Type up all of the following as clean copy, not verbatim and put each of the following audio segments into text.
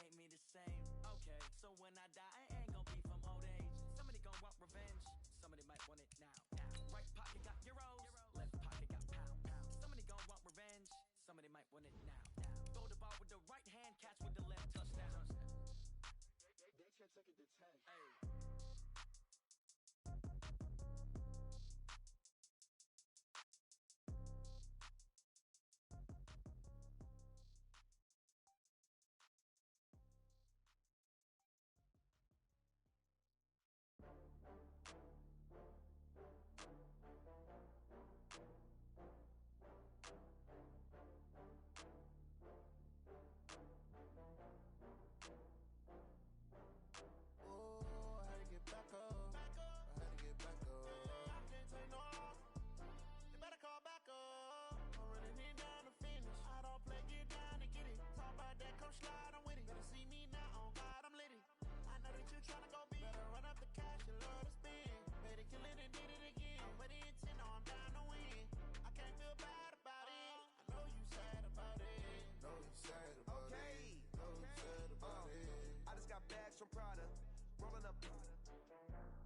hate me the same. Okay, so when I die, I ain't gonna be from old age. Somebody gonna want revenge. Somebody might want it now. Right pocket got euros, left pocket got pounds. Somebody gonna want revenge. Somebody might want it now. Throw the ball with the right hand, catch with the left, touchdown. They took it to 10. Hey.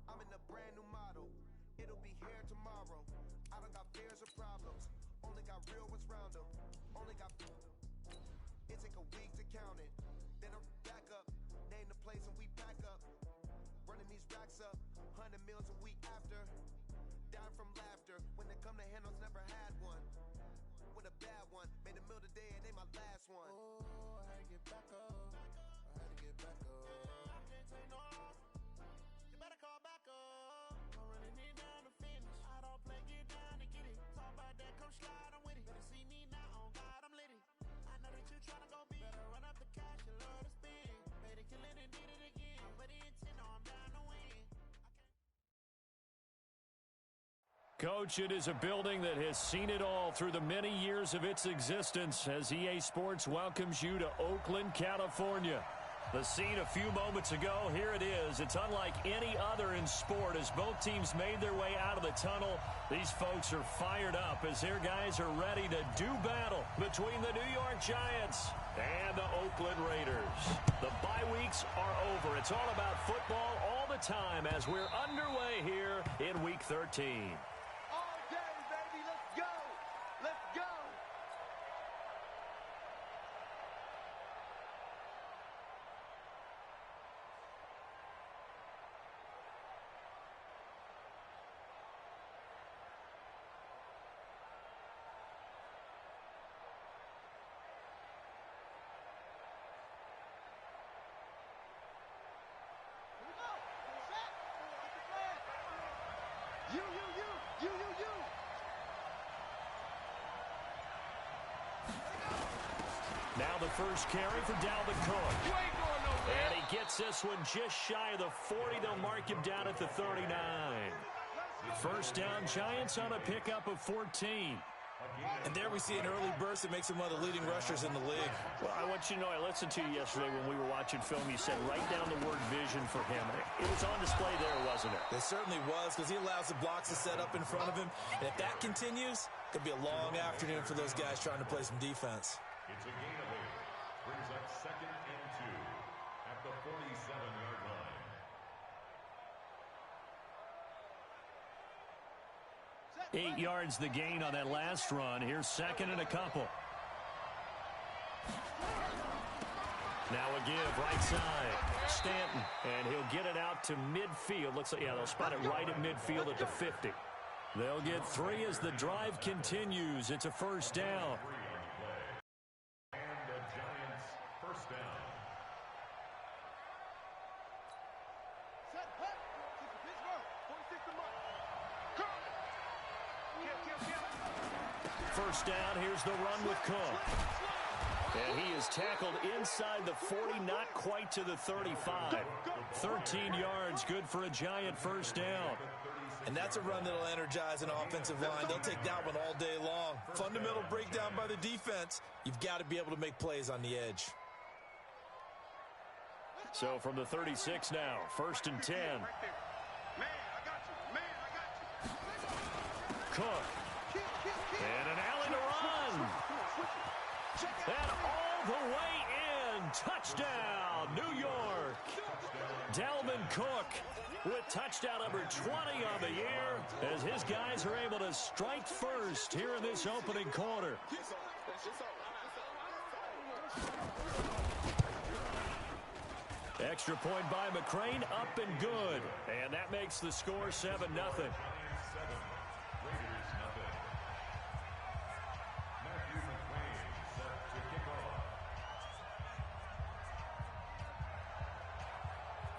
I'm in a brand new model. It'll be here tomorrow. I don't got fears or problems. Only got real ones round them. Only got. It take a week to count it. Then I'm back up. Name the place and we pack up. Running these racks up. 100 meals a week after. Down from laughter. When they come to handles, never had one. With a bad one. Made a meal today and they my last one. Oh, I had to get back up. I had to get back up. I can't take no loss. You better call back up. I'm running it down to finish. I don't play, get down and get it. Talk about that, come slide, I'm with it. Better see me now, on God, I'm litty. I know that you tryna go big. Better run up the cash, you love to spin. Made a killing and did it again. But the intent, no, I'm down to win. Coach, it is a building that has seen it all through the many years of its existence as EA Sports welcomes you to Oakland, California. The scene a few moments ago, here it is. It's unlike any other in sport as both teams made their way out of the tunnel. These folks are fired up as their guys are ready to do battle between the New York Giants and the Oakland Raiders. The bye weeks are over. It's all about football all the time as we're underway here in Week 13. Now the first carry for Dalvin Cook. And he gets this one just shy of the 40. They'll mark him down at the 39. First down, Giants on a pickup of 14. And there we see an early burst that makes him one of the leading rushers in the league. Well, I want you to know, I listened to you yesterday when we were watching film. You said write down the word vision for him. It was on display there, wasn't it? It certainly was, because he allows the blocks to set up in front of him. And if that continues, it could be a long afternoon for those guys trying to play some defense. It's a gain of 8. Brings up 2nd and 2 at the 47-yard line. Eight yards the gain on that last run. Here's 2nd and a couple. Now a give, right side. Stanton, and he'll get it out to midfield. Looks like, yeah, they'll spot it right at midfield at the 50. They'll get 3 as the drive continues. It's a first down. And the Giants first down. First down, here's the run with Cook. And he is tackled inside the 40, not quite to the 35. 13 yards, good for a Giant first down. And that's a run that'll energize an offensive line. They'll take that one all day long. Fundamental breakdown by the defense. You've got to be able to make plays on the edge. So from the 36 now, 1st and 10. Cook. And an alley to run. And all the way in. Touchdown, New York. Dalvin Cook with touchdown number 20 on the year as his guys are able to strike first here in this opening quarter. Extra point by McCrane, up and good. And that makes the score 7-0.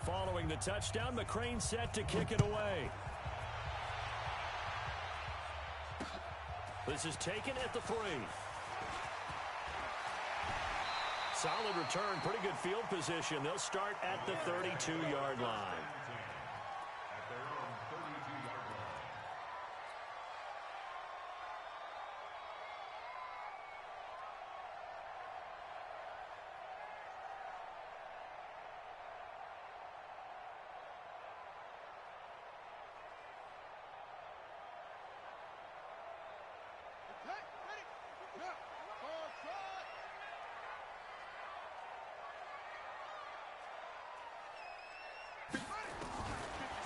Following the touchdown, McCrane set to kick it away. This is taken at the 3. Solid return, pretty good field position. They'll start at the 32-yard line.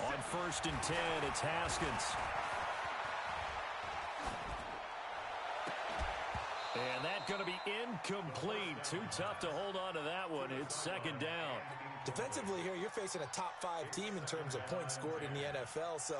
On 1st and 10, it's Haskins. And that's going to be incomplete. Too tough to hold on to that one. It's 2nd down. Defensively here, you're facing a top-5 team in terms of points scored in the NFL. So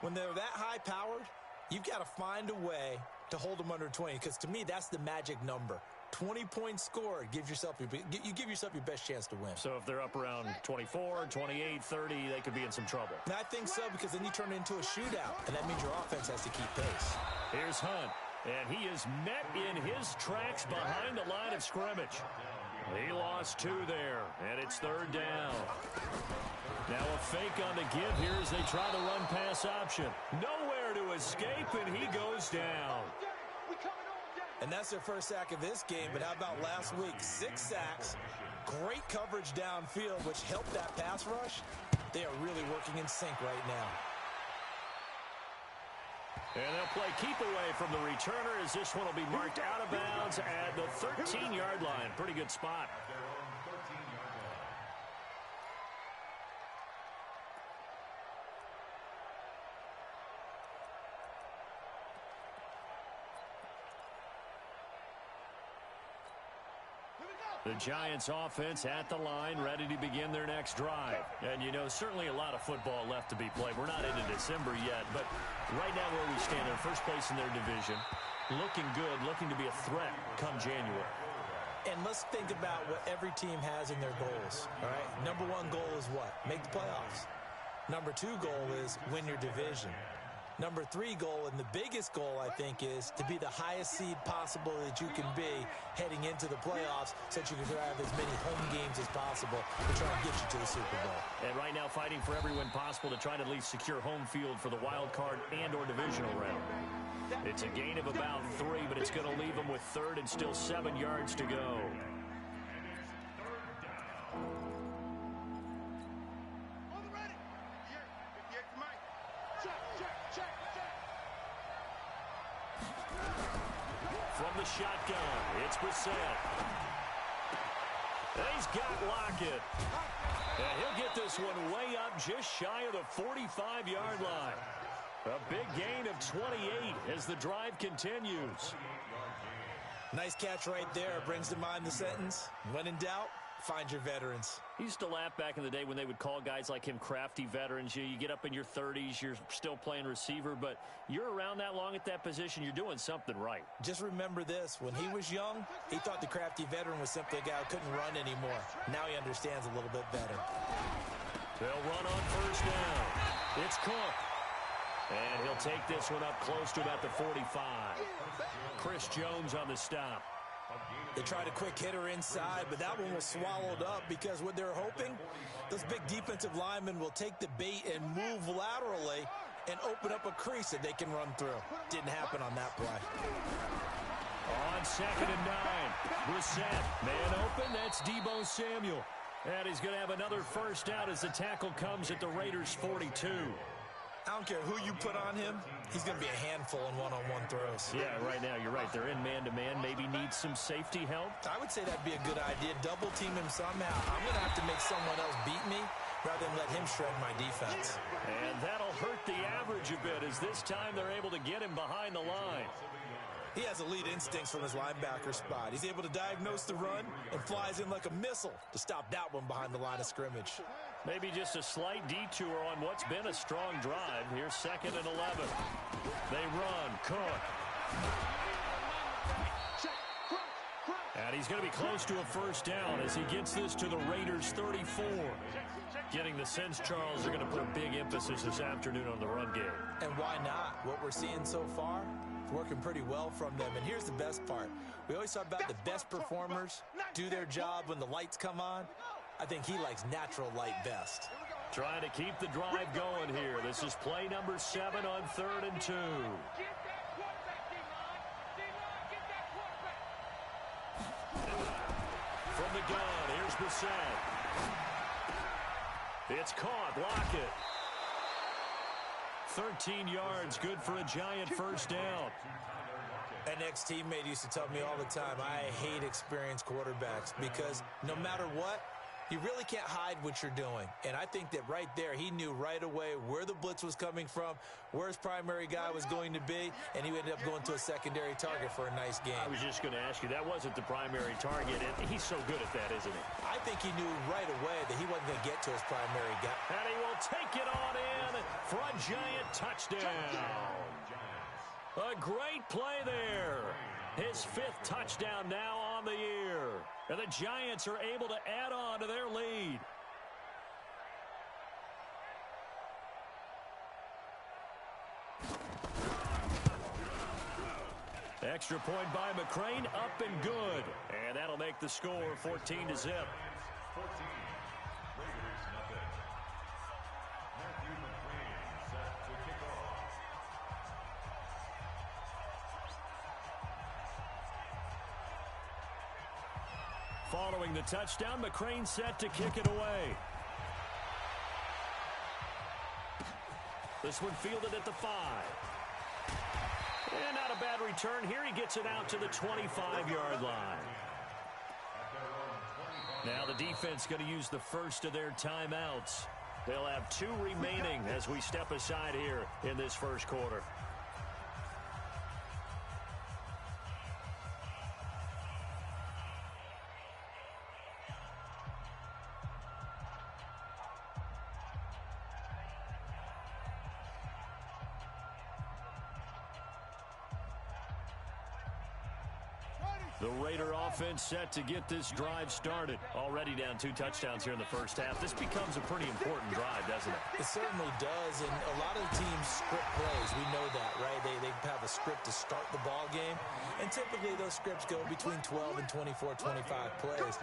when they're that high-powered, you've got to find a way to hold them under 20. Because to me, that's the magic number. 20 points scored, you give yourself your best chance to win. So if they're up around 24, 28, 30, they could be in some trouble. And I think so, because then you turn it into a shootout, and that means your offense has to keep pace. Here's Hunt, and he is met in his tracks behind the line of scrimmage. He lost 2 there, and it's 3rd down. Now a fake on the give here as they try the run pass option. Nowhere to escape, and he goes down. And that's their first sack of this game, but how about last week? 6 sacks, great coverage downfield, which helped that pass rush. They are really working in sync right now. And they'll play keep away from the returner as this one will be marked out of bounds at the 13-yard line. Pretty good spot. The Giants offense at the line, ready to begin their next drive. And, you know, certainly a lot of football left to be played. We're not into December yet, but right now where we stand, in first place in their division, looking good, looking to be a threat come January. And let's think about what every team has in their goals, all right? Number 1 goal is what? Make the playoffs. Number 2 goal is win your division. Number 3 goal, and the biggest goal, I think, is to be the highest seed possible that you can be heading into the playoffs so that you can have as many home games as possible to try and get you to the Super Bowl. And right now fighting for every win possible to try to at least secure home field for the wild card and or divisional round. It's a gain of about 3, but it's going to leave them with 3rd and still 7 yards to go. From the shotgun, it's Brissett. And he's got Lockett. And he'll get this one way up just shy of the 45-yard line. A big gain of 28 as the drive continues. Nice catch right there. Brings to mind the sentence, when in doubt, find your veterans. He used to laugh back in the day when they would call guys like him crafty veterans. You get up in your 30s, you're still playing receiver, but you're around that long at that position, you're doing something right. Just remember this. When he was young, he thought the crafty veteran was simply a guy who couldn't run anymore. Now he understands a little bit better. They'll run on 1st down. It's Cook. And he'll take this one up close to about the 45. Chris Jones on the stop. They tried a quick hitter inside, but that one was swallowed up because what they're hoping, those big defensive linemen will take the bait and move laterally and open up a crease that they can run through. Didn't happen on that play. On 2nd and 9, Brissett, man open, that's Deebo Samuel. And he's going to have another 1st down as the tackle comes at the Raiders' 42. I don't care who you put on him, he's going to be a handful in one-on-one throws. Yeah, right now, you're right. They're in man-to-man. Maybe needs some safety help. I would say that'd be a good idea. Double team him somehow. I'm going to have to make someone else beat me rather than let him shred my defense. And that'll hurt the average a bit as this time they're able to get him behind the line. He has elite instincts from his linebacker spot. He's able to diagnose the run and flies in like a missile to stop that one behind the line of scrimmage. Maybe just a slight detour on what's been a strong drive. Here's 2nd and 11. They run. Cook. And he's going to be close to a first down as he gets this to the Raiders' 34. Getting the sense, Charles, they're going to put a big emphasis this afternoon on the run game. And why not? What we're seeing so far, it's working pretty well from them. And here's the best part. We always talk about the best performers do their job when the lights come on. I think he likes natural light best. Trying to keep the drive going here. This is play number 7 on 3rd and 2. From the gun, here's Brissett. It's caught. Lockett. 13 yards, good for a giant first down. An ex-teammate used to tell me all the time, I hate experienced quarterbacks because no matter what, you really can't hide what you're doing. And I think that right there, he knew right away where the blitz was coming from, where his primary guy was going to be, and he ended up going to a secondary target for a nice game. I was just going to ask you, that wasn't the primary target, and he's so good at that, isn't he? I think he knew right away that he wasn't going to get to his primary guy. And he will take it on in for a giant touchdown. A great play there. His 5th touchdown now on the year. And the Giants are able to add on to their lead. Extra point by McCrane, up and good. And that'll make the score 14-0. 14. Raiders nothing. Matthew McCrane set to kick off. Following the touchdown, McCrane set to kick it away. This one fielded at the 5. And not a bad return here. He gets it out to the 25-yard line. Now the defense going to use the first of their timeouts. They'll have 2 remaining as we step aside here in this first quarter. The Raider offense set to get this drive started. Already down 2 touchdowns here in the first half. This becomes a pretty important drive, doesn't it? It certainly does, and a lot of teams script plays. We know that, right? They have a script to start the ball game, and typically those scripts go between 12 and 24, 25 plays.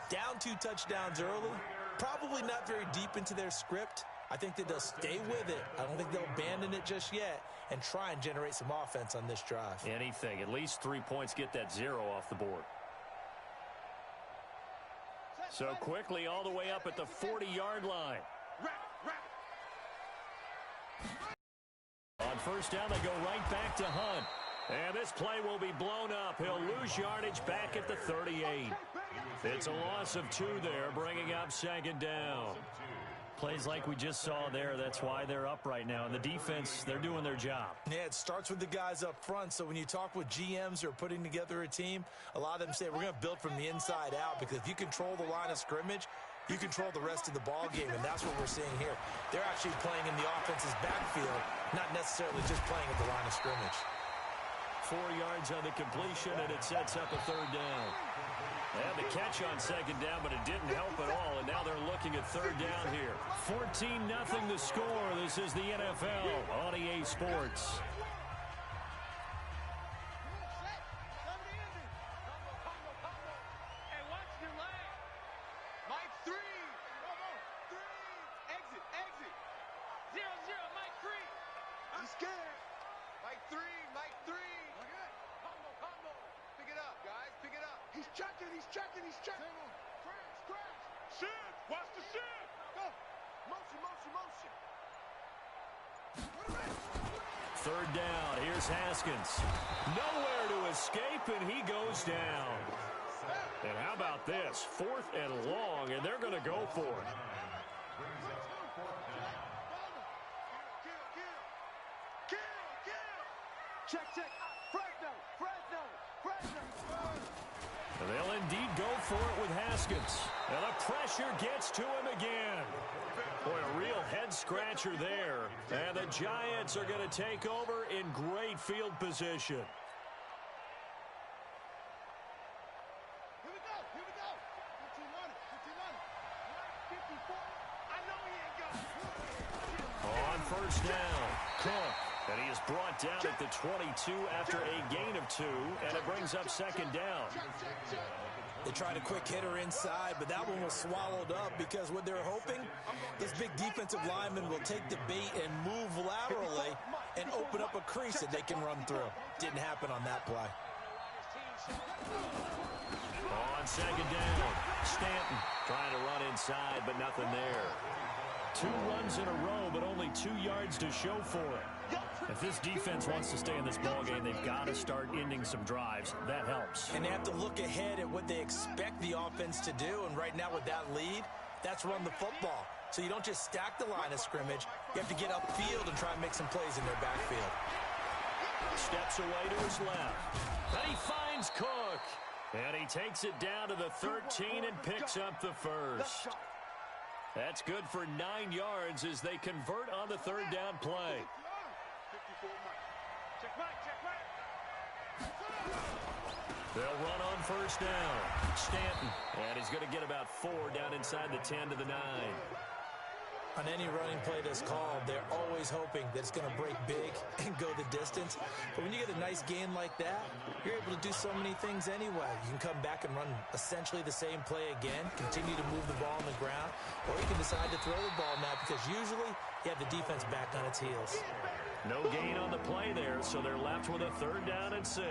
Down 2 touchdowns early, probably not very deep into their script. I think that they'll stay with it. I don't think they'll abandon it just yet and try and generate some offense on this drive. Anything. At least 3 points, get that 0 off the board. So quickly all the way up at the 40-yard line. On first down, they go right back to Hunt. And this play will be blown up. He'll lose yardage back at the 38. It's a loss of 2 there, bringing up 2nd down. Plays like we just saw there, that's why they're up right now. And the defense, they're doing their job. Yeah, it starts with the guys up front. So when you talk with GMs who are putting together a team, a lot of them say we're going to build from the inside out, because if you control the line of scrimmage, you control the rest of the ball game, and that's what we're seeing here. They're actually playing in the offense's backfield, not necessarily just playing at the line of scrimmage. 4 yards on the completion, and it sets up a 3rd down. They had the catch on 2nd down, but it didn't help at all, and now they're looking at 3rd down here. 14-0 the score. This is the NFL on EA Sports. Third down. Here's Haskins. Nowhere to escape, and he goes down. And how about this? 4th and long, and they're going to go for it. Check. Fresno. And they'll indeed go for it with Haskins. And the pressure gets to him again. Boy, a real head-scratcher there. And the Giants are going to take over in great field position. Here we go. 15 on it. 54. I know he ain't got it. On first down, Cook. And he is brought down at the 22 after a gain of 2, and it brings up second down. They tried a quick hitter inside, but that one was swallowed up because what they're hoping, this big defensive lineman will take the bait and move laterally and open up a crease that they can run through. Didn't happen on that play. On second down, Stanton trying to run inside, but nothing there. 2 runs in a row, but only 2 yards to show for it. If this defense wants to stay in this ballgame, they've got to start ending some drives. That helps. And they have to look ahead at what they expect the offense to do. And right now with that lead, that's run the football. So you don't just stack the line of scrimmage. You have to get upfield and try and make some plays in their backfield. Steps away to his left. And he finds Cook. And he takes it down to the 13 and picks up the first. That's good for 9 yards as they convert on the third down play. They'll run on first down. Stanton. And he's going to get about 4 down inside the 10 to the 9. On any running play that's called, they're always hoping that it's going to break big and go the distance. But when you get a nice gain like that, you're able to do so many things anyway. You can come back and run essentially the same play again, continue to move the ball on the ground, or you can decide to throw the ball now because usually you have the defense back on its heels. No gain on the play there, so they're left with a third down and 6.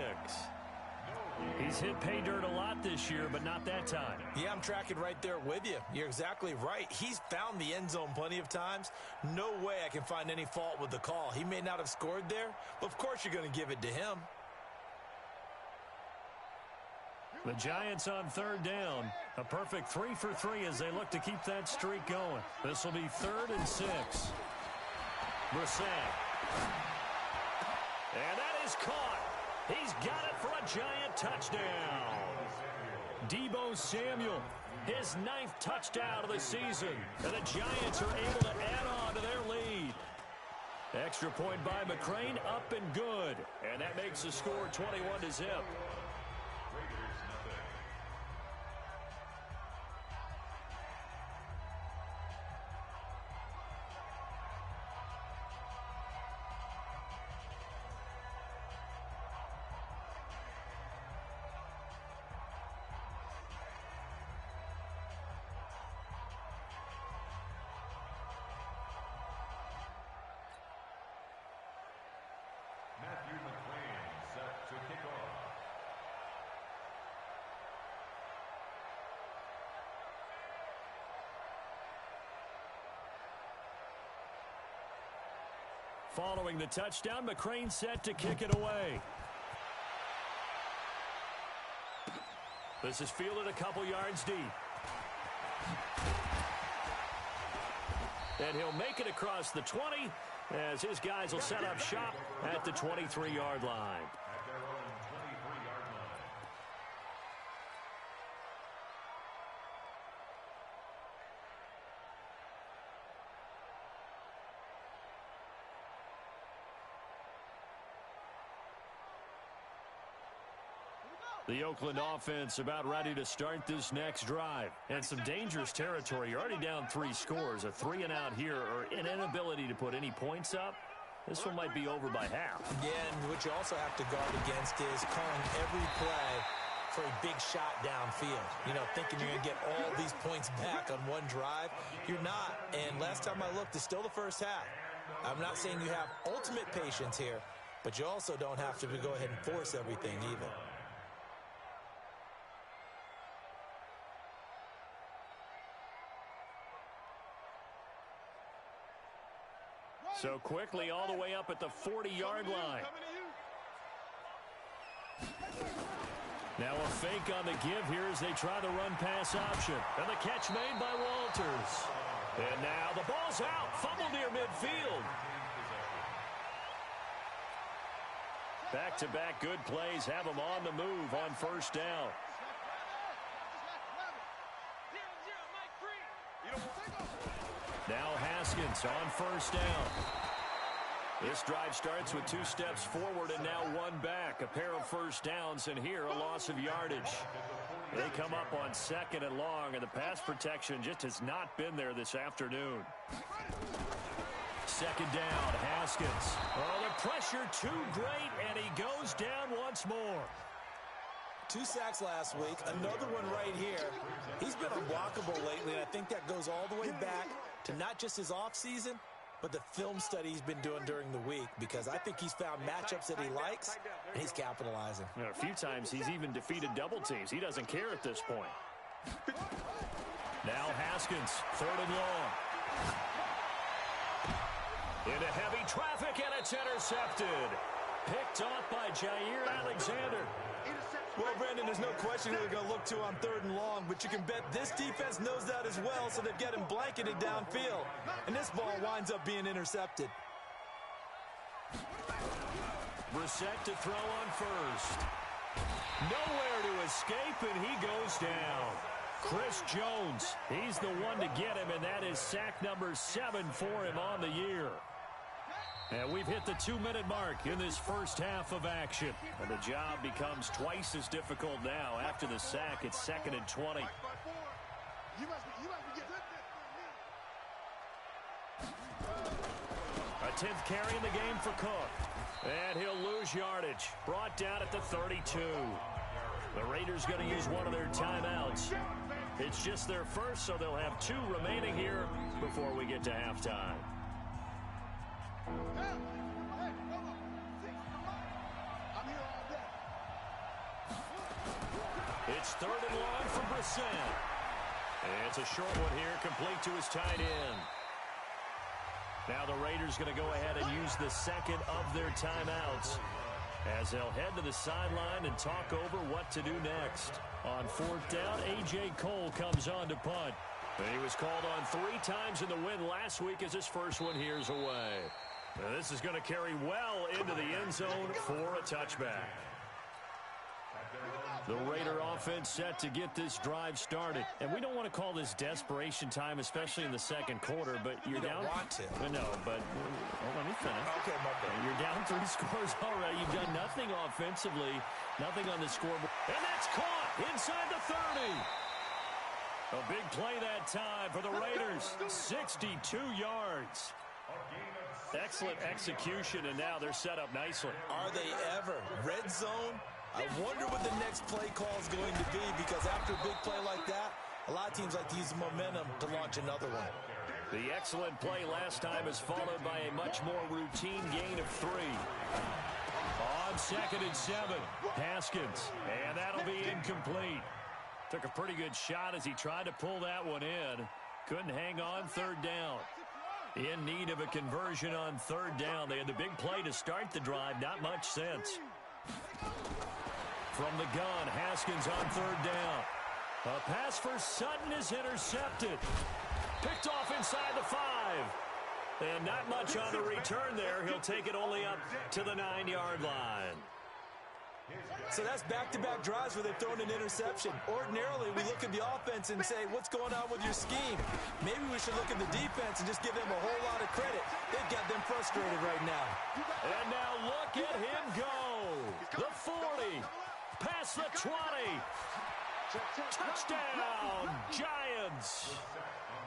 He's hit pay dirt a lot this year, but not that time. Yeah, I'm tracking right there with you. You're exactly right. He's found the end zone plenty of times. No way I can find any fault with the call. He may not have scored there, but of course you're going to give it to him. The Giants on third down. A perfect 3 for 3 as they look to keep that streak going. This will be 3rd and 6. Brissett. And that is caught. He's got it for a Giant touchdown. Deebo Samuel, his 9th touchdown of the season. And the Giants are able to add on to their lead. Extra point by McCrane, up and good. And that makes the score 21-0. Following the touchdown, McCrane set to kick it away. This is fielded a couple yards deep. And he'll make it across the 20 as his guys will set up shop at the 23-yard line. The Oakland offense about ready to start this next drive. And some dangerous territory. You're already down 3 scores. A 3-and-out here or an inability to put any points up. This one might be over by half. Yeah, and what you also have to guard against is calling every play for a big shot downfield. You know, thinking you're going to get all these points back on one drive. You're not. And last time I looked, it's still the first half. I'm not saying you have ultimate patience here, but you also don't have to go ahead and force everything either. So quickly all the way up at the 40-yard line. Now a fake on the give here as they try the run-pass option. And the catch made by Walters. And now the ball's out. Fumble near midfield. Back-to-back good plays have them on the move on first down. Now Haskins on first down. This drive starts with 2 steps forward and now 1 back. A pair of first downs, and here a loss of yardage. They come up on 2nd and long, and the pass protection just has not been there this afternoon. 2nd down, Haskins. Oh, the pressure too great, and he goes down once more. 2 sacks last week, another one right here. He's been unblockable lately, and I think that goes all the way back to not just his offseason, but the film study he's been doing during the week, because I think he's found matchups that he likes, and he's capitalizing. A few times he's even defeated double teams. He doesn't care at this point. Now Haskins, 3rd and long. Into heavy traffic, and it's intercepted. Picked off by Jair Alexander. Well, Brandon, there's no question who they're going to look to on 3rd and long, but you can bet this defense knows that as well, so they're getting blanketed downfield. And this ball winds up being intercepted. Brissett to throw on first. Nowhere to escape, and he goes down. Chris Jones, he's the one to get him, and that is sack number 7 for him on the year. And we've hit the 2-minute mark in this first half of action. And the job becomes twice as difficult now. After the sack, it's 2nd and 20. A 10th carry in the game for Cook. And he'll lose yardage. Brought down at the 32. The Raiders going to use one of their timeouts. It's just their first, so they'll have 2 remaining here before we get to halftime. It's 3rd and long for Brissett. It's a short one here, complete to his tight end. Now the Raiders going to go ahead and use the 2nd of their timeouts as they'll head to the sideline and talk over what to do next. On 4th down, A.J. Cole comes on to punt. And he was called on 3 times in the win last week as his first one here's away. Now this is going to carry well into the end zone for a touchback. The Raider offense set to get this drive started. And we don't want to call this desperation time, especially in the 2nd quarter, but you're down. Don't want to. No, but let me finish. Okay, my bad. You're down 3 scores already. You've done nothing offensively, nothing on the scoreboard. And that's caught inside the 30. A big play that time for the Raiders. 62 yards. Excellent execution, and now they're set up nicely. Are they ever? Red zone? I wonder what the next play call is going to be, because after a big play like that, a lot of teams like to use the momentum to launch another one. The excellent play last time is followed by a much more routine gain of 3. On 2nd and 7, Haskins, and that'll be incomplete. Took a pretty good shot as he tried to pull that one in. Couldn't hang on 3rd down. In need of a conversion on 3rd down. They had the big play to start the drive. Not much sense. From the gun, Haskins on 3rd down. A pass for Sutton is intercepted. Picked off inside the 5. And not much on the return there. He'll take it only up to the 9-yard line. So that's back-to-back drives where they've thrown an interception. Ordinarily, we look at the offense and say, what's going on with your scheme? Maybe we should look at the defense and just give them a whole lot of credit. They've got them frustrated right now. And now look at him go. The 40. Past the 20. Touchdown, Giants.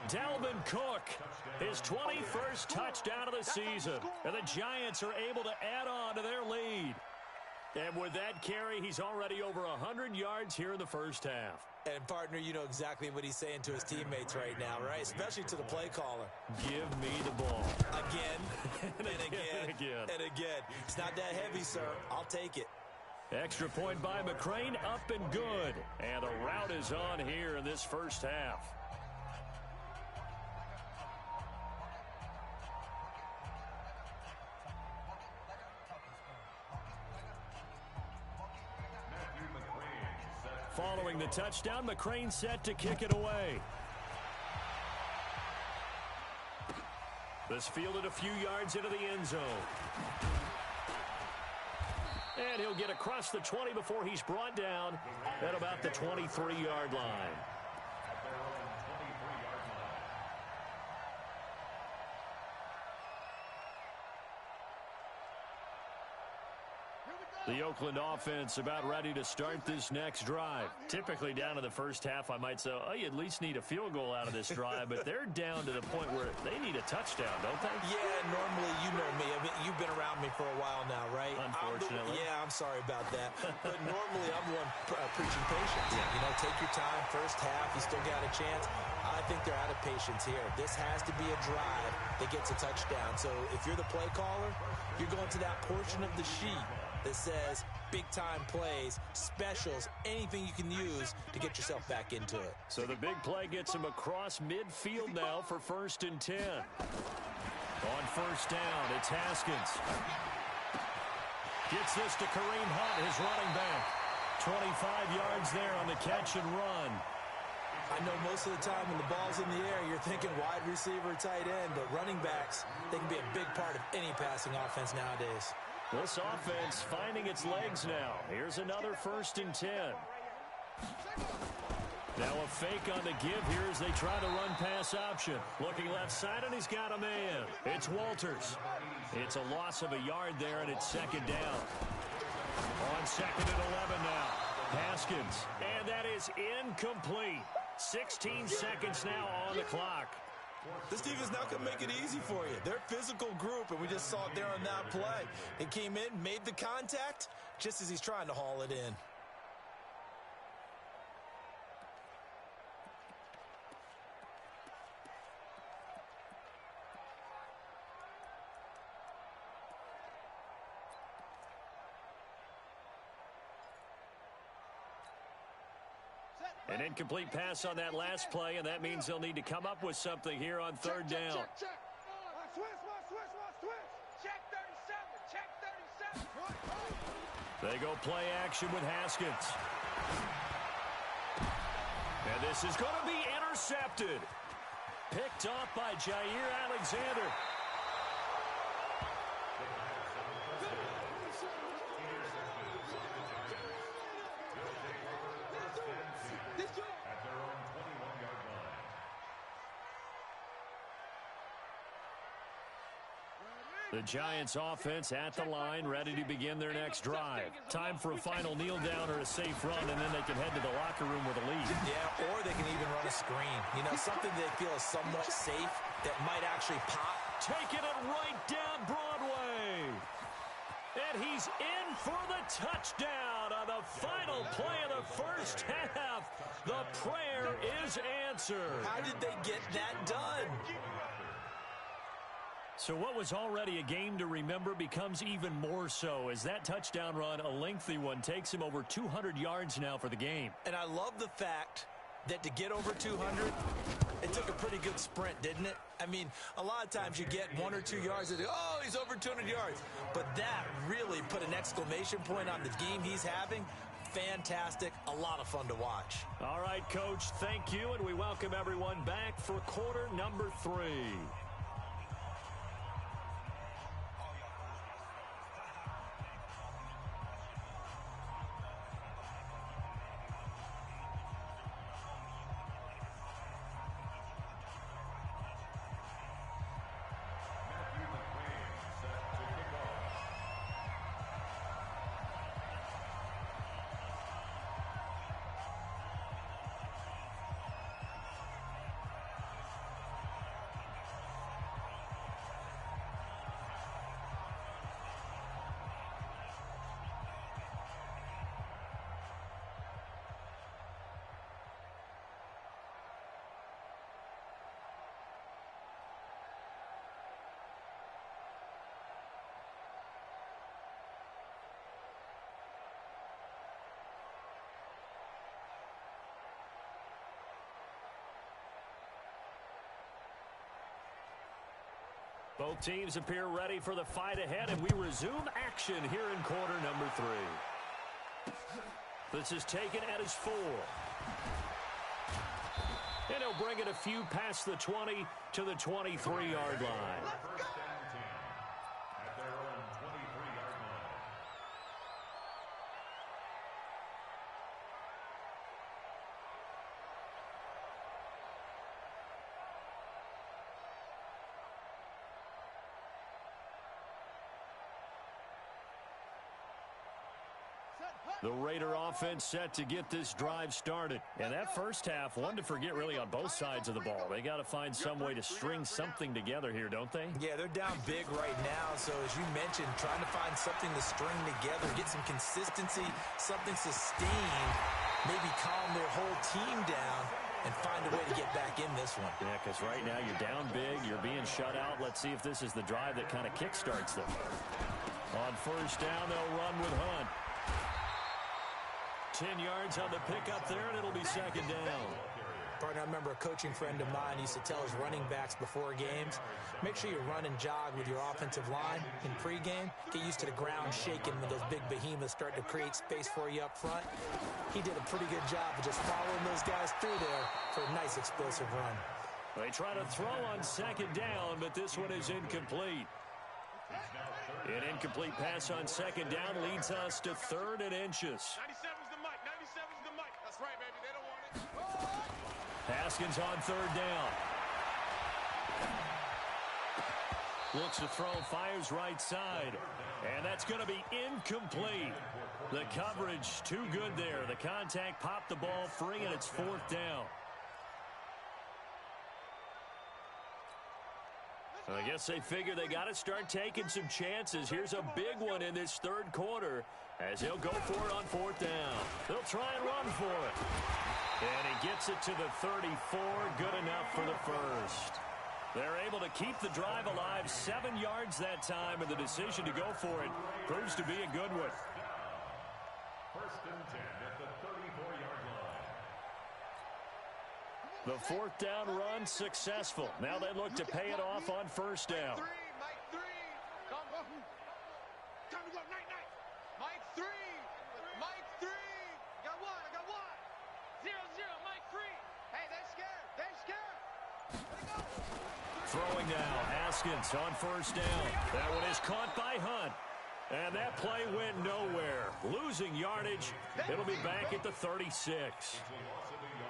Dalvin Cook, his 21st touchdown of the season. And the Giants are able to add on to their lead. And with that carry, he's already over 100 yards here in the first half. And, partner, you know exactly what he's saying to his teammates right now, right? Especially to the play caller. Give me the ball. Again, and again, and again. It's not that heavy, sir. I'll take it. Extra point by McCrane, up and good. And the route is on here in this first half. Following the touchdown, McCrane's set to kick it away. This fielded a few yards into the end zone. And he'll get across the 20 before he's brought down at about the 23-yard line. The Oakland offense about ready to start this next drive. Typically down to the first half, I might say, oh, you at least need a field goal out of this drive, but they're down to the point where they need a touchdown, don't they? Yeah, normally, you know me. I mean, you've been around me for a while now, right? Unfortunately. I'm sorry about that. But normally, I'm the one preaching patience. Yeah. You know, take your time. First half, you still got a chance. I think they're out of patience here. This has to be a drive that gets a touchdown. So if you're the play caller, you're going to that portion of the sheet that says big-time plays, specials, anything you can use to get yourself back into it. So the big play gets him across midfield now for 1st and 10. On 1st down, it's Haskins. Gets this to Kareem Hunt, his running back. 25 yards there on the catch and run. I know most of the time when the ball's in the air, you're thinking wide receiver, tight end, but running backs, they can be a big part of any passing offense nowadays. This offense finding its legs now. Here's another 1st and 10. Now a fake on the give here as they try to run pass option. Looking left side, and he's got a man. It's Walters. It's a loss of a yard there, and it's 2nd down. On 2nd and 11 now. Haskins. And that is incomplete. 16 seconds now on the clock. This defense not going to make it easy for you. They're a physical group, and we just saw it there on that play. It came in, made the contact, just as he's trying to haul it in. An incomplete pass on that last play, and that means they'll need to come up with something here on 3rd down. They go play action with Haskins. And this is going to be intercepted. Picked off by Jair Alexander. The Giants offense at the line, ready to begin their next drive. Time for a final kneel down or a safe run, and then they can head to the locker room with a lead. Yeah, or they can even run a screen. You know, something they feel is somewhat safe that might actually pop. Taking it right down Broadway. And he's in for the touchdown on the final play of the first half. The prayer is answered. How did they get that done? So what was already a game to remember becomes even more so as that touchdown run, a lengthy one, takes him over 200 yards now for the game. And I love the fact that to get over 200, it took a pretty good sprint, didn't it? I mean, a lot of times you get 1 or 2 yards and oh, he's over 200 yards. But that really put an exclamation point on the game he's having. Fantastic. A lot of fun to watch. All right, Coach, thank you, and we welcome everyone back for quarter number 3. Both teams appear ready for the fight ahead, and we resume action here in quarter number 3. This is taken at his 4. And he'll bring it a few past the 20 to the 23-yard line. First down 10 at their own 23-yard line. The Raider offense set to get this drive started. And that first half, one to forget really on both sides of the ball. They got to find some way to string something together here, don't they? Yeah, they're down big right now. So as you mentioned, trying to find something to string together, get some consistency, something sustained, maybe calm their whole team down and find a way to get back in this one. Yeah, because right now you're down big, you're being shut out. Let's see if this is the drive that kind of kickstarts them. On first down, they'll run with Hunt. 10 yards on the pickup there, and it'll be second down. Partner, I remember a coaching friend of mine used to tell his running backs before games, make sure you run and jog with your offensive line in pregame. Get used to the ground shaking when those big behemoths start to create space for you up front. He did a pretty good job of just following those guys through there for a nice explosive run. They try to throw on second down, but this one is incomplete. An incomplete pass on second down leads us to 3rd and inches. 97's the mic. 97's the mic. That's right, baby. They don't want it. Haskins on 3rd down. Looks to throw, fires right side. And that's going to be incomplete. The coverage too good there. The contact popped the ball free, and it's 4th down. I guess they figure they got to start taking some chances. Here's a big one in this 3rd quarter as he'll go for it on 4th down. They'll try and run for it. And he gets it to the 34. Good enough for the first. They're able to keep the drive alive. 7 yards that time, and the decision to go for it proves to be a good one. First and 10 at the 34-yard line. The 4th down run successful. Now they look to pay it off on first down. Mike 3. Come on. Time to go. Night. Mike 3. Mike 3. Got one. I got one. 0-0. Mike 3. Hey, they're scared. They're scared. Let it go. Throwing now. Haskins on first down. That one is caught by Hunt. And that play went nowhere. Losing yardage. It'll be back at the 36.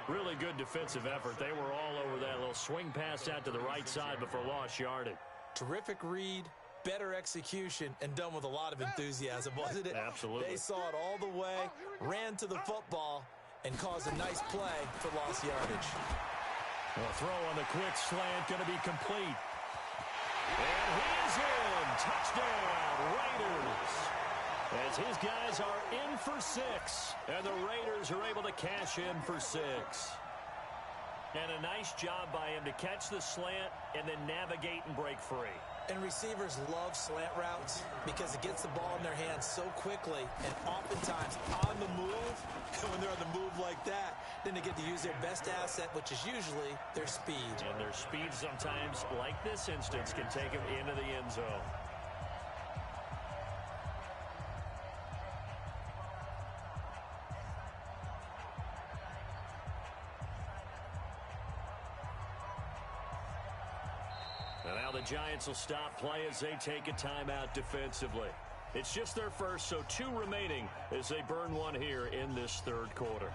Really good defensive effort. They were all over that little swing pass out to the right side before lost yardage. Terrific read, better execution, and done with a lot of enthusiasm, wasn't it? Absolutely. They saw it all the way, ran to the football, and caused a nice play for lost yardage. The throw on the quick slant going to be complete. And he is in. Touchdown, Raiders. As his guys are in for 6, and the Raiders are able to cash in for 6. And a nice job by him to catch the slant and then navigate and break free. And receivers love slant routes because it gets the ball in their hands so quickly and oftentimes on the move. And when they're on the move like that, then they get to use their best asset, which is usually their speed. And their speed sometimes, like this instance, can take them into the end zone. And now the Giants will stop play as they take a timeout defensively. It's just their first, so 2 remaining as they burn one here in this 3rd quarter.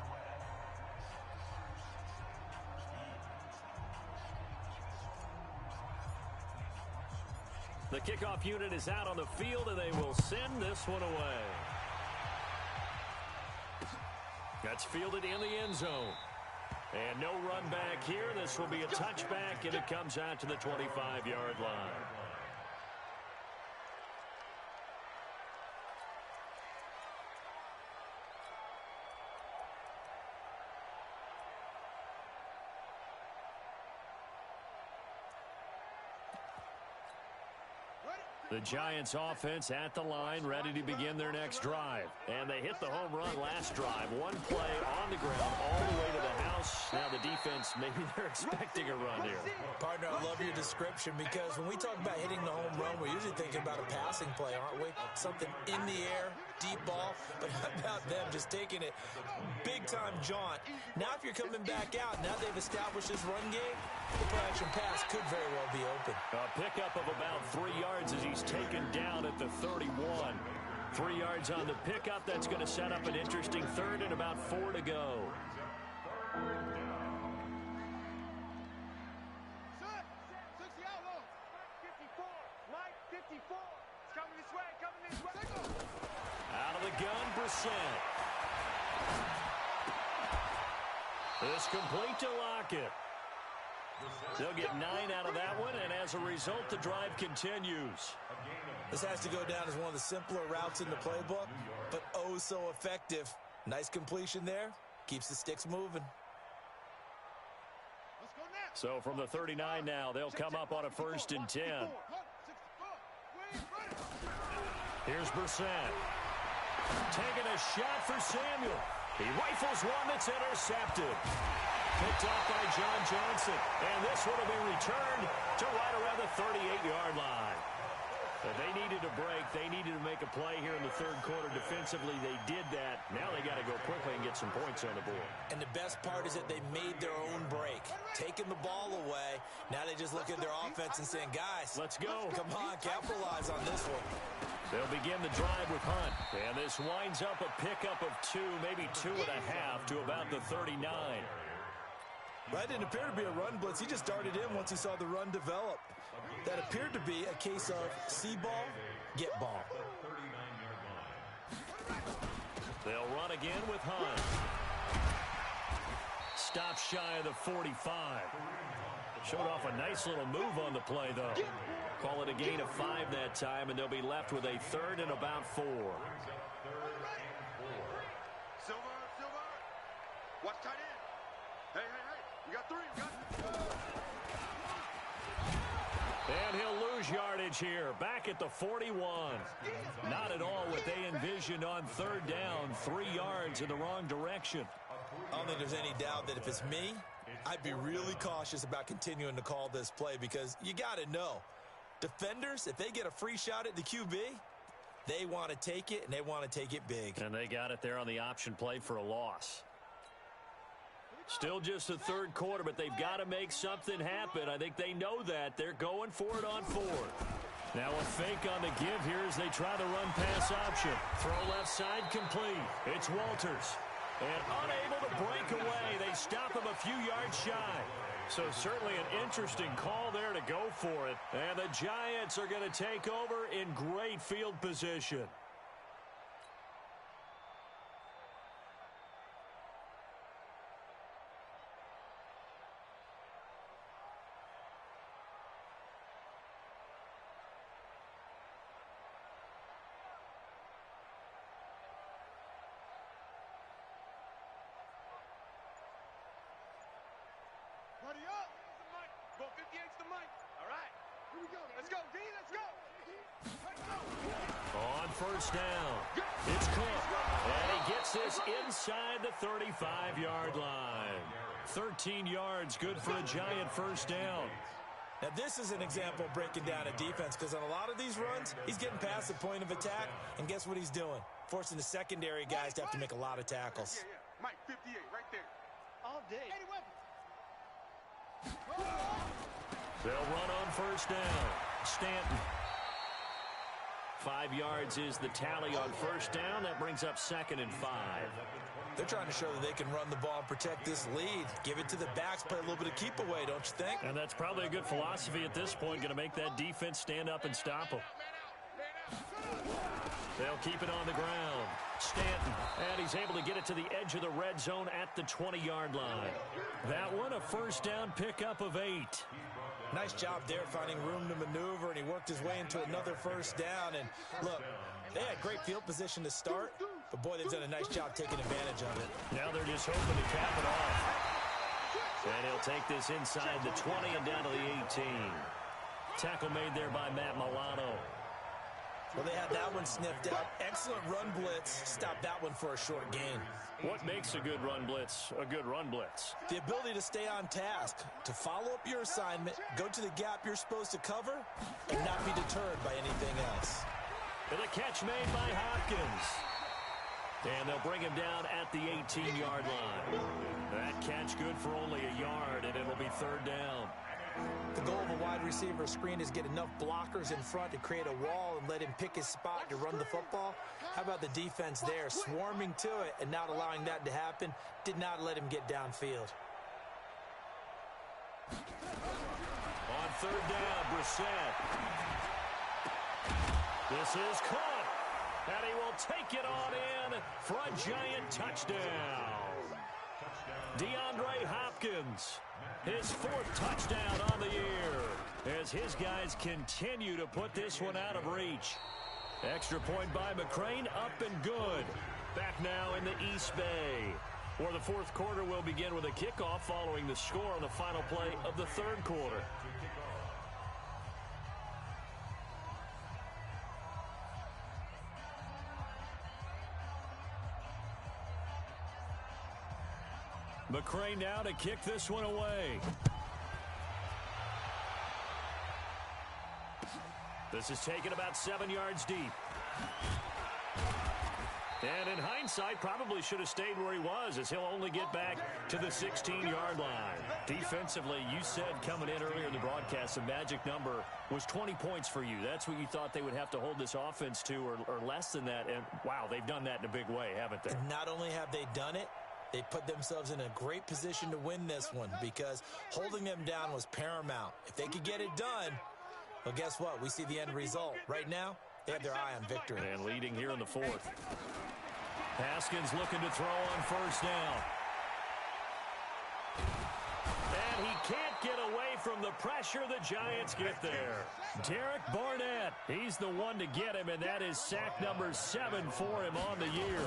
The kickoff unit is out on the field, and they will send this one away. That's fielded in the end zone. And no run back here. This will be a touchback, and it comes out to the 25-yard line. The Giants offense at the line, ready to begin their next drive. And they hit the home run last drive. One play on the ground all the way to the house. house. Now the defense, maybe they're expecting a run here. Partner, I love your description because when we talk about hitting the home run, we're usually thinking about a passing play, aren't we? Something in the air, deep ball. But how about them just taking it big-time jaunt? Now if you're coming back out, now they've established this run game, the play-action pass could very well be open. A pickup of about 3 yards as he's taken down at the 31. 3 yards on the pickup. That's going to set up an interesting third and about 4 to go. Out of the gun, Brissett. This complete to Lockett. They'll get 9 out of that one, and as a result, the drive continues. This has to go down as one of the simpler routes in the playbook, but oh so effective. Nice completion there. Keeps the sticks moving. So from the 39 now, they'll come up on a 1st and 10. Here's Brissett. Taking a shot for Samuel. He rifles one that's intercepted. Picked off by John Johnson. And this one will be returned to right around the 38-yard line. But they needed a break. They needed to make a play here in the 3rd quarter. Defensively, they did that. Now they got to go quickly and get some points on the board. And the best part is that they made their own break. Taking the ball away. Now they just look at their offense and saying, guys, let's go. Come on, capitalize on this one. They'll begin the drive with Hunt. And this winds up a pickup of 2, maybe 2.5 to about the 39. That didn't appear to be a run blitz. He just darted in once he saw the run develop. That appeared to be a case of see ball, get ball. They'll run again with Hunt. Stop shy of the 45. Showed off a nice little move on the play, though. Call it a gain of 5 that time, and they'll be left with a 3rd and about 4. Silver. Watch tight end. Hey. You got 3. And he'll lose yardage here. Back at the 41. Not at all what they envisioned on 3rd down. 3 yards in the wrong direction. I don't think there's any doubt that if it's me, I'd be really cautious about continuing to call this play because you got to know. Defenders, if they get a free shot at the QB, they want to take it, and they want to take it big. And they got it there on the option play for a loss. Still just the 3rd quarter, but they've got to make something happen. I think they know that. They're going for it on 4th. Now a fake on the give here as they try the run pass option. Throw left side complete. It's Walters. And unable to break away. They stop him a few yards shy. So certainly an interesting call there to go for it. And the Giants are going to take over in great field position. Buddy up. Go 58's the mic. All right. Here we go. Let's go, D. Let's go. On 1st down, it's Cook. And he gets this inside the 35-yard line. 13 yards, good for a Giant 1st down. Now, this is an example of breaking down a defense because on a lot of these runs, he's getting past the point of attack, and guess what he's doing? Forcing the secondary guys to have to make a lot of tackles. Yeah. Mike, 58, right there. All day. They'll run on 1st down. Stanton. 5 yards is the tally on 1st down. That brings up 2nd and 5. They're trying to show that they can run the ball and protect this lead. Give it to the backs, play a little bit of keep away, don't you think? And that's probably a good philosophy at this point. Going to make that defense stand up and stop them. They'll keep it on the ground. Stanton, and he's able to get it to the edge of the red zone at the 20-yard line. That one, a 1st down pickup of 8. Nice job there finding room to maneuver, and he worked his way into another 1st down. And look, they had great field position to start, but boy, they've done a nice job taking advantage of it. Now they're just hoping to cap it off. And he'll take this inside the 20 and down to the 18. Tackle made there by Matt Milano. Well, they had that one sniffed out. Excellent run blitz. Stopped that one for a short gain. What makes a good run blitz a good run blitz? The ability to stay on task, to follow up your assignment, go to the gap you're supposed to cover, and not be deterred by anything else. And a catch made by Hopkins. And they'll bring him down at the 18-yard line. That catch good for only a yard, and it'll be third down. The goal of a wide receiver screen is get enough blockers in front to create a wall and let him pick his spot to run the football. How about the defense there, swarming to it and not allowing that to happen? Did not let him get downfield. On third down, Brissett. This is caught, and he will take it on in for a giant touchdown. DeAndre Hopkins, his fourth touchdown on the year, as his guys continue to put this one out of reach. Extra point by McCrane, up and good. Back now in the East Bay, where the fourth quarter will begin with a kickoff following the score on the final play of the third quarter. McCrane now to kick this one away. This is taken about 7 yards deep. And in hindsight, probably should have stayed where he was, as he'll only get back to the 16-yard line. Defensively, you said coming in earlier in the broadcast, the magic number was 20 points for you. That's what you thought they would have to hold this offense to, or less than that. And, wow, they've done that in a big way, haven't they? And not only have they done it, they put themselves in a great position to win this one, because holding them down was paramount. If they could get it done, well, guess what? We see the end result. Right now, they have their eye on victory. And leading here in the fourth. Haskins looking to throw on first down. And he can't get away from the pressure. The Giants get there. Derek Barnett, he's the one to get him, and that is sack number 7 for him on the year.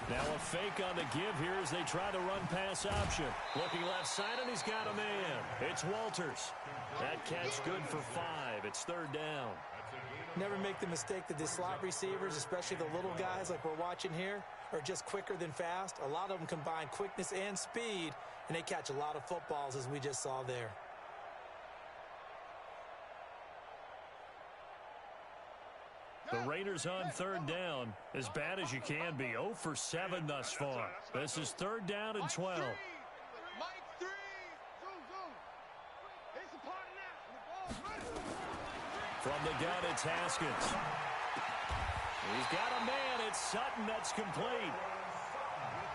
Now a fake on the give here as they try the run-pass option. Looking left side, and he's got a man. It's Walters. That catch good for 5. It's third down. Never make the mistake that the slot receivers, especially the little guys like we're watching here, are just quicker than fast. A lot of them combine quickness and speed, and they catch a lot of footballs, as we just saw there. The Raiders on third down, as bad as you can be. 0 for 7 thus far. This is third down and 12. From the gun, it's Haskins. He's got a man. It's Sutton. That's complete.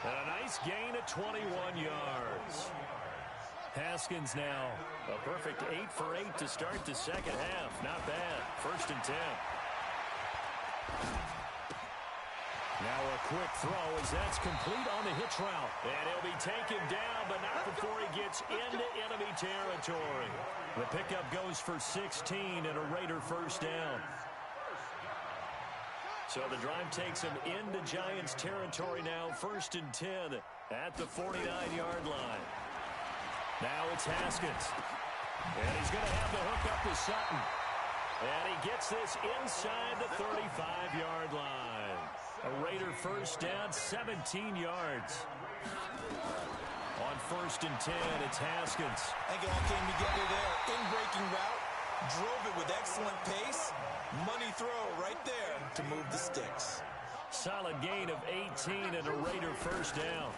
And a nice gain of 21 yards. Haskins now a perfect 8 for 8 to start the second half. Not bad. First and 10. Now a quick throw as that's complete on the hitch route. And he'll be taken down, but not before he gets into enemy territory. The pickup goes for 16 and a Raider first down. So the drive takes him into Giants territory now. First and 10 at the 49-yard line. Now it's Haskins. And he's going to have the hook up to Sutton. And he gets this inside the 35-yard line. A Raider first down, 17 yards. On first and 10, it's Haskins. I think it all came together there. In-breaking route, drove it with excellent pace. Money throw right there to move the sticks. Solid gain of 18 and a Raider first down.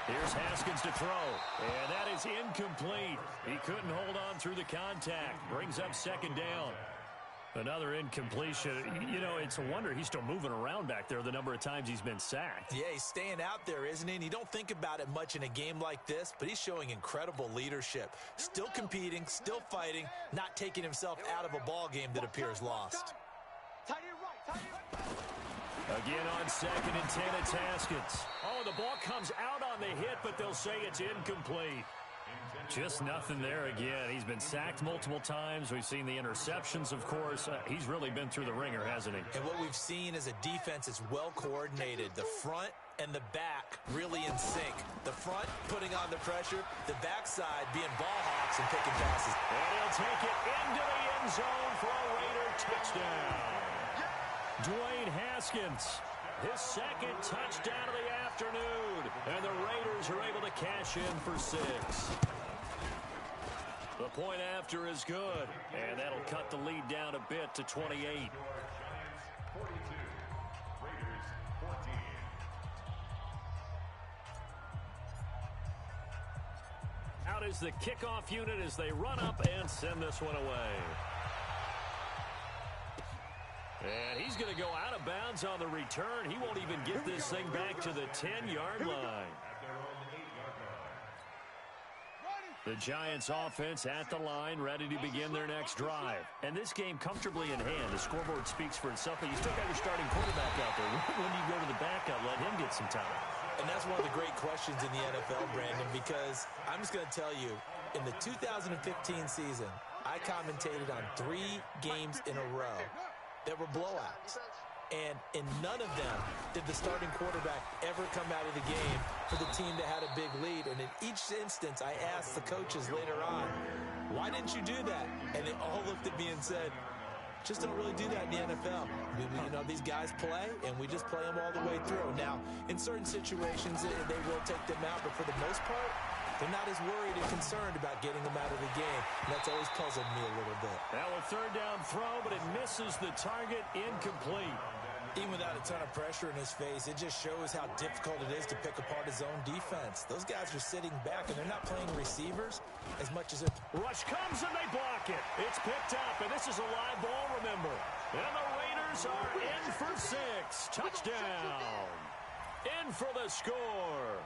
Here's Haskins to throw, and that is incomplete. He couldn't hold on through the contact. Brings up second down. Another incompletion. You know, it's a wonder he's still moving around back there the number of times he's been sacked. Yeah, he's staying out there, isn't he? And you don't think about it much in a game like this, but he's showing incredible leadership. Still competing, still fighting, not taking himself out of a ball game that appears lost. Again on second and 10, it's Haskins. Oh, the ball comes out on the hit, but they'll say it's incomplete. Just nothing there again. He's been sacked multiple times. We've seen the interceptions, of course. He's really been through the ringer, hasn't he? And what we've seen is a defense is well coordinated. The front and the back really in sync. The front putting on the pressure, the backside being ball hawks and picking passes. And he'll take it into the end zone for a Raider touchdown. Dwayne Haskins, his second touchdown of the afternoon. And the Raiders are able to cash in for 6. The point after is good, and that'll cut the lead down a bit to 28. Giants 42, Raiders 14. Out is the kickoff unit as they run up and send this one away. And he's going to go out of bounds on the return. He won't even get this thing back to the 10-yard line. The Giants offense at the line, ready to begin their next drive. And this game comfortably in hand. The scoreboard speaks for itself, but you still got your starting quarterback out there. When do you go to the backup, let him get some time? And that's one of the great questions in the NFL, Brandon, because I'm just going to tell you, in the 2015 season, I commentated on 3 games in a row that were blowouts. And in none of them did the starting quarterback ever come out of the game for the team that had a big lead. And in each instance, I asked the coaches later on, why didn't you do that? And they all looked at me and said, just don't really do that in the NFL. You know, these guys play, and we just play them all the way through. Now, in certain situations, they will take them out, but for the most part, they're not as worried and concerned about getting them out of the game. And that's always puzzled me a little bit. Now a third down throw, but it misses the target, incomplete. Even without a ton of pressure in his face, it just shows how difficult it is to pick apart his own defense. Those guys are sitting back, and they're not playing receivers as much as it. Rush comes, and they block it. It's picked up, and this is a live ball, remember. And the Raiders are in for 6. Touchdown. In for the score.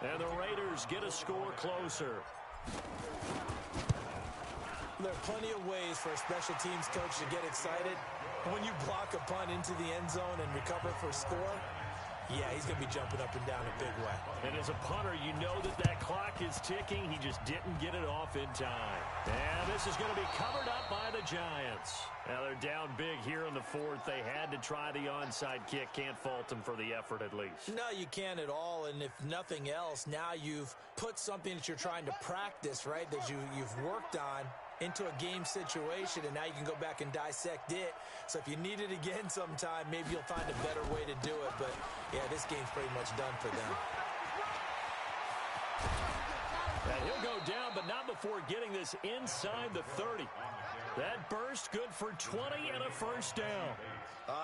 And the Raiders get a score closer. There are plenty of ways for a special teams coach to get excited. When you block a punt into the end zone and recover for a score, yeah, he's going to be jumping up and down a big way. And as a punter, you know that clock is ticking. He just didn't get it off in time. And this is going to be covered up by the Giants. Now they're down big here in the 4th. They had to try the onside kick. Can't fault them for the effort at least. No, you can't at all. And if nothing else, now you've put something that you're trying to practice, right, that you've worked on into a game situation, and now you can go back and dissect it. So if you need it again sometime, maybe you'll find a better way to do it. But, yeah, this game's pretty much done for them. And he'll go down, but not before getting this inside the 30. That burst good for 20 and a first down.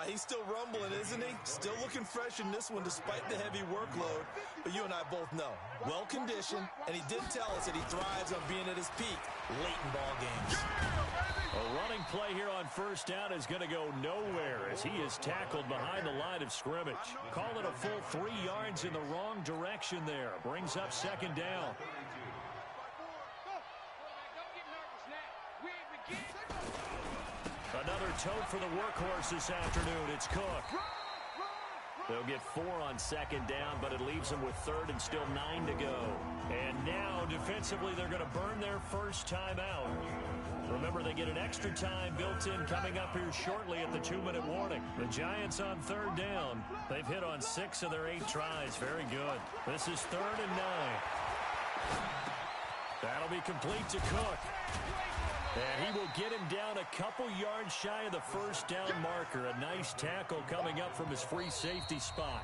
He's still rumbling, isn't he? Still looking fresh in this one despite the heavy workload. But you and I both know, well-conditioned, and he did tell us that he thrives on being at his peak late in ball games. A running play here on first down is going to go nowhere as he is tackled behind the line of scrimmage. Call it a full 3 yards in the wrong direction there. Brings up second down. Another tote for the workhorse this afternoon. It's Cook. They'll get 4 on second down, but it leaves them with 3rd and still 9 to go. And now, defensively, they're going to burn their first time out. Remember, they get an extra time built in coming up here shortly at the 2-minute warning. The Giants on 3rd down. They've hit on 6 of their 8 tries. Very good. This is 3rd and 9. That'll be complete to Cook. And he will get him down a couple yards shy of the first down marker. A nice tackle coming up from his free safety spot.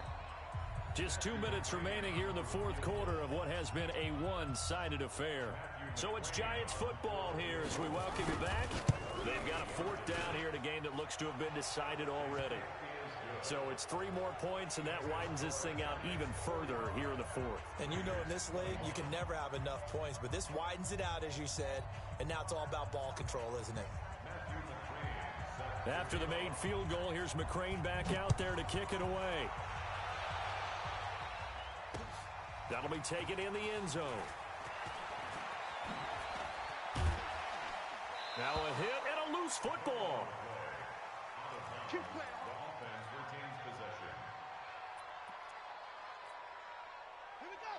Just 2 minutes remaining here in the 4th quarter of what has been a one-sided affair. So it's Giants football here as we welcome you back. They've got a 4th down here in a game that looks to have been decided already. So it's 3 more points, and that widens this thing out even further here in the 4th. And you know in this league, you can never have enough points, but this widens it out, as you said, and now it's all about ball control, isn't it? After the made field goal, here's McCrane back out there to kick it away. That'll be taken in the end zone. Now a hit and a loose football.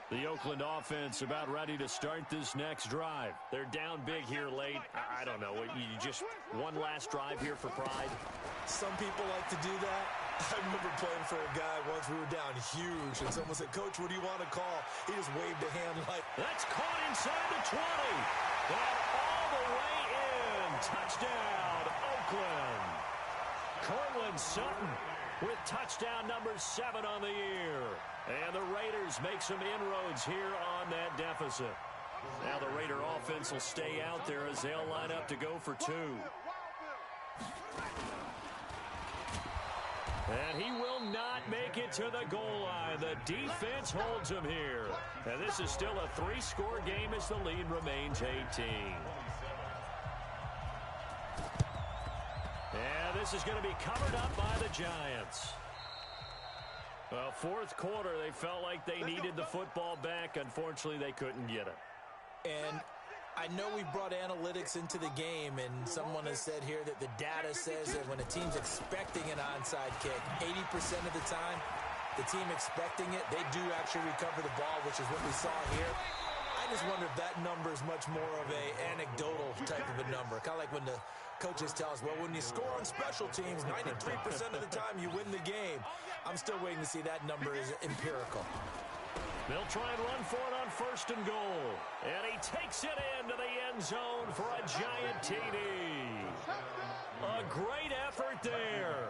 The Oakland offense about ready to start this next drive. They're down big here late. I don't know. You just one last drive here for pride? Some people like to do that. I remember playing for a guy once. We were down huge, and someone said, "Coach, what do you want to call?" He just waved a hand like... That's caught inside the 20. And all the way in. Touchdown, Oakland. Cortland Sutton with touchdown number 7 on the year. And the Raiders make some inroads here on that deficit. Now the Raider offense will stay out there as they'll line up to go for 2. And he will not make it to the goal line. The defense holds him here. And this is still a 3-score game as the lead remains 18. And this is going to be covered up by the Giants. Well, fourth quarter, they felt like they needed the football back. Unfortunately, they couldn't get it. And I know we brought analytics into the game, and someone has said here that the data says that when a team's expecting an onside kick, 80% of the time, the team expecting it, they do actually recover the ball, which is what we saw here. I just wonder if that number is much more of an anecdotal type of a number. Kind of like when the coaches tell us, well, when you score on special teams, 93% of the time you win the game. I'm still waiting to see that number is empirical. They'll try and run for it on 1st and goal. And he takes it into the end zone for a giant TD. A great effort there.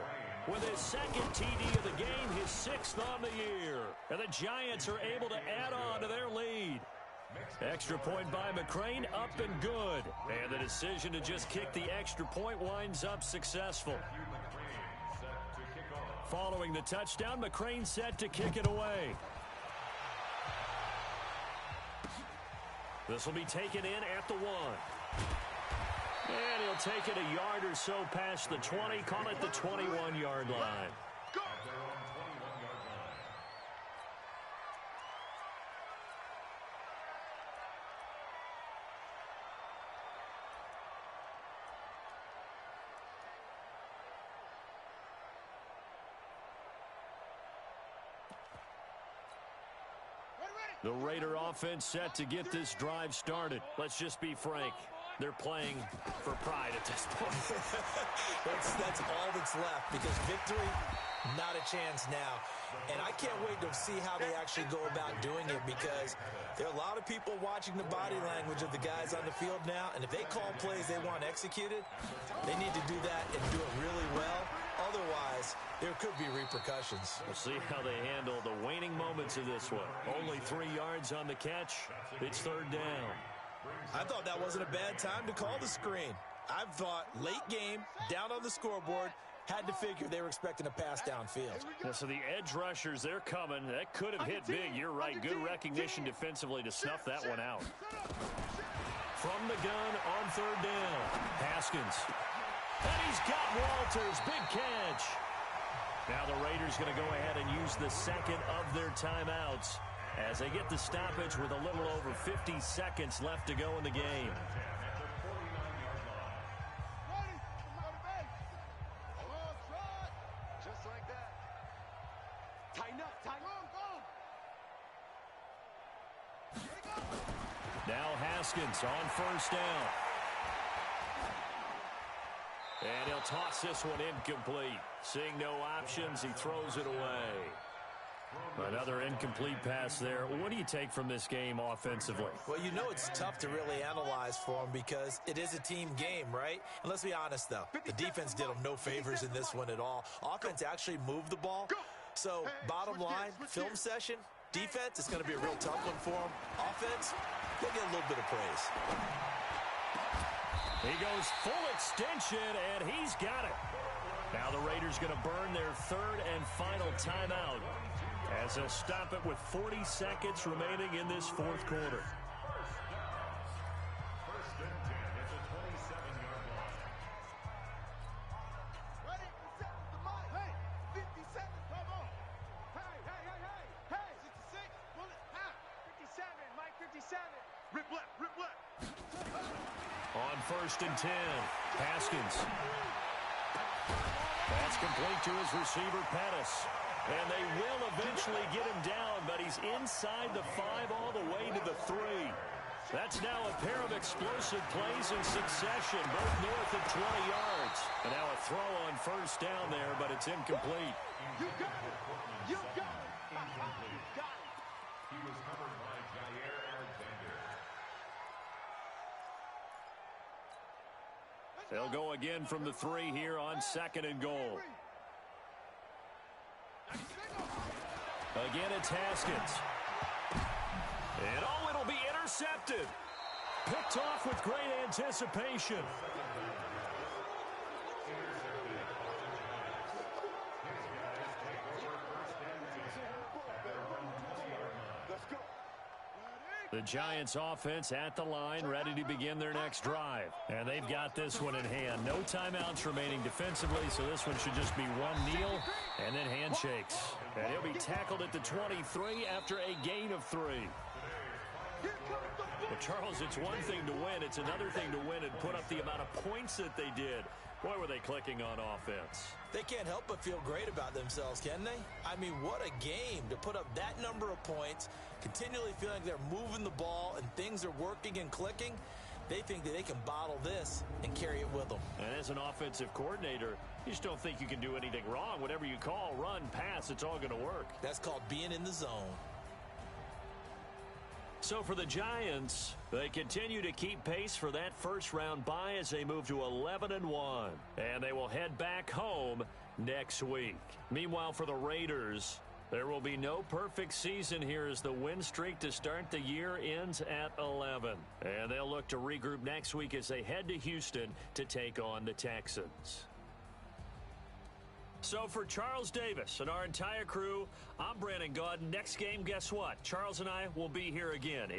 With his 2nd TD of the game, his 6th on the year. And the Giants are able to add on to their lead. Extra point by McCrane, up and good. And the decision to just kick the extra point winds up successful. Following the touchdown, McCrane set to kick it away. This will be taken in at the 1. And he'll take it a yard or so past the 20, call it the 21-yard line. The Raider offense set to get this drive started. Let's just be frank. They're playing for pride at this point. that's all that's left, because victory, not a chance now. And I can't wait to see how they actually go about doing it, because there are a lot of people watching the body language of the guys on the field now, and if they call plays they want executed, they need to do that and do it really well. Otherwise, there could be repercussions. We'll see how they handle the waning moments of this one. Only 3 yards on the catch. It's 3rd down. I thought that wasn't a bad time to call the screen. I thought late game, down on the scoreboard, had to figure they were expecting a pass downfield. Yeah, so the edge rushers, they're coming. That could have hit big. You're right. Good recognition defensively to snuff that one out. From the gun on 3rd down, Haskins. And he's got Walters. Big catch. Now the Raiders going to go ahead and use the 2nd of their timeouts as they get the stoppage with a little over 50 seconds left to go in the game. Just like that. Tighten up, tighten up. Now Haskins on 1st down. And he'll toss this one incomplete. Seeing no options, he throws it away. Another incomplete pass there. What do you take from this game offensively? Well, you know it's tough to really analyze for them because it is a team game, right? And let's be honest, though. The defense did them no favors in this one at all. Offense actually moved the ball. So, bottom line, film session, defense, it's going to be a real tough one for them. Offense, they'll get a little bit of praise. He goes full extension, and he's got it. Now the Raiders going to burn their 3rd and final timeout as they'll stop it with 40 seconds remaining in this 4th quarter. First and 10 at the 27-yard line. Ready? Set the mic. Hey, 50 seconds. Come on. Hey, hey, hey, hey. Hey, 66. Bullet. Ha. 57. Mike, 57. Rip left. Rip left. On 1st and 10, Haskins. That's complete to his receiver, Pettis. And they will eventually get him down, but he's inside the 5 all the way to the 3. That's now a pair of explosive plays in succession, both north of 20 yards. And now a throw on 1st down there, but it's incomplete. You got it. You got it. You got it. He was covered by Jair Alexander. They'll go again from the 3 here on 2nd and goal. Again, it's Haskins. And oh, it'll be intercepted. Picked off with great anticipation. The Giants offense at the line, ready to begin their next drive. And they've got this one in hand. No timeouts remaining defensively, so this one should just be one kneel and then handshakes. And he'll be tackled at the 23 after a gain of 3. Well, Charles, it's one thing to win. It's another thing to win and put up the amount of points that they did. Boy, were they clicking on offense. They can't help but feel great about themselves, can they? I mean, what a game to put up that number of points, continually feeling like they're moving the ball and things are working and clicking. They think that they can bottle this and carry it with them. And as an offensive coordinator, you just don't think you can do anything wrong. Whatever you call, run, pass, it's all going to work. That's called being in the zone. So for the Giants, they continue to keep pace for that first-round bye as they move to 11-1. And they will head back home next week. Meanwhile, for the Raiders, there will be no perfect season here as the win streak to start the year ends at 11. And they'll look to regroup next week as they head to Houston to take on the Texans. So for Charles Davis and our entire crew, I'm Brandon Gaudin. Next game, guess what? Charles and I will be here again.